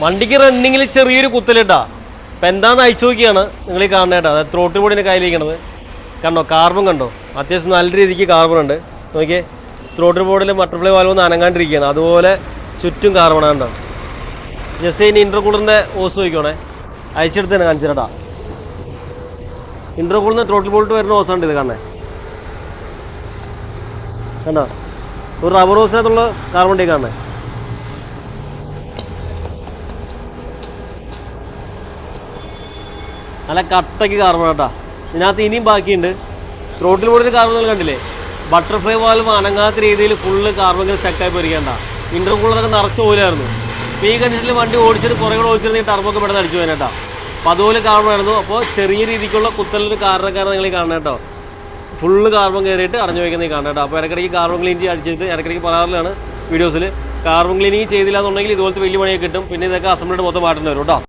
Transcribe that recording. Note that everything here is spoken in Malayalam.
വണ്ടിക്ക് റണ്ണിങ്ങിൽ ചെറിയൊരു കുത്തലിട്ടാ. അപ്പം എന്താണെന്ന് അയച്ചു നോക്കിയാണ് നിങ്ങൾ ഈ കാണുന്നേട്ടാ. അതായത് ത്രോട്ടിൽ ബോഡിൻ്റെ കയ്യിലിരിക്കണത് കണ്ടോ, കാർബൺ കണ്ടോ, അത്യാവശ്യം നല്ല രീതിക്ക് കാർബൺ ഉണ്ട്. നോക്കിയേ, ത്രോട്ടിൽ ബോർഡിൽ ബട്ടർഫ്ലൈ വാൽവ് ഒന്ന് അനങ്ങാണ്ടിരിക്കുകയാണ്, അതുപോലെ ചുറ്റും കാർബൺ ഉണ്ടോ. ജസ്റ്റ് ഇനി ഇൻ്റർകൂളറിൻ്റെ ഓസ് നോക്കിക്കോണേ, അയച്ചെടുത്ത് തന്നെ കാണിച്ചിട്ടാ. ഇൻ്റർകൂളിൽ ത്രോട്ടിൽ ബോൾട്ട് വരുന്ന ഓസാണ് ഇത് കാണേ, കണ്ടോ. ഒരു റബ്ബർ ഓസിനകത്തുള്ള കാർബൺ ഡൈ കാണേ. നല്ല കട്ടയ്ക്ക് കാർബൺ കേട്ടോ. ഇതിനകത്ത് ഇനിയും ബാക്കിയുണ്ട്. ത്രോട്ടിൽ ബോർഡിൽ കാർബൺ കണ്ടില്ലേ, ബട്ടർഫ്ലൈ വാൽവ് അനങ്ങാത്ത രീതിയിൽ ഫുള്ള് കാർബൺ സ്റ്റക്കായി പോയിരിക്കേണ്ട. ഇൻ്റർകൂളറൊക്കെ നിറച്ച് പോലായിരുന്നു. അപ്പോൾ ഈ കണ്ടീഷനിൽ വണ്ടി ഓടിച്ചിട്ട് കുറേ കൂടെ ഓടിച്ചിരുന്നെങ്കിൽ ടർബൊക്കെ പെട്ടെന്ന് അടിച്ചു പോകാനേട്ടാ. അപ്പോൾ അതുപോലെ കാർബൺ ആയിരുന്നു. അപ്പോൾ ചെറിയ രീതിക്കുള്ള കുത്തലൊരു കാരണക്കാരൻ നിങ്ങൾ കാണണം കേട്ടോ. ഫുള്ള് കാർബൺ കയറിയിട്ട് അടഞ്ഞു വയ്ക്കുന്നത് കാണണം കേട്ടോ. അപ്പോൾ ഇടയ്ക്കിടയ്ക്ക് കാർബൺ ക്ലീൻ അടിച്ചിട്ട് ഇടയ്ക്കിടയ്ക്ക് പറയാറിലാണ് വീഡിയോസിൽ. കാർബൺ ക്ലീനിങ് ചെയ്തില്ല എന്നുണ്ടെങ്കിൽ ഇതുപോലത്തെ വലിയ പണിയൊക്കെ കിട്ടും. പിന്നെ ഇതൊക്കെ അസംബ്ലിയുടെ മൊത്തം മാറ്റേണ്ടി വരും കേട്ടോ.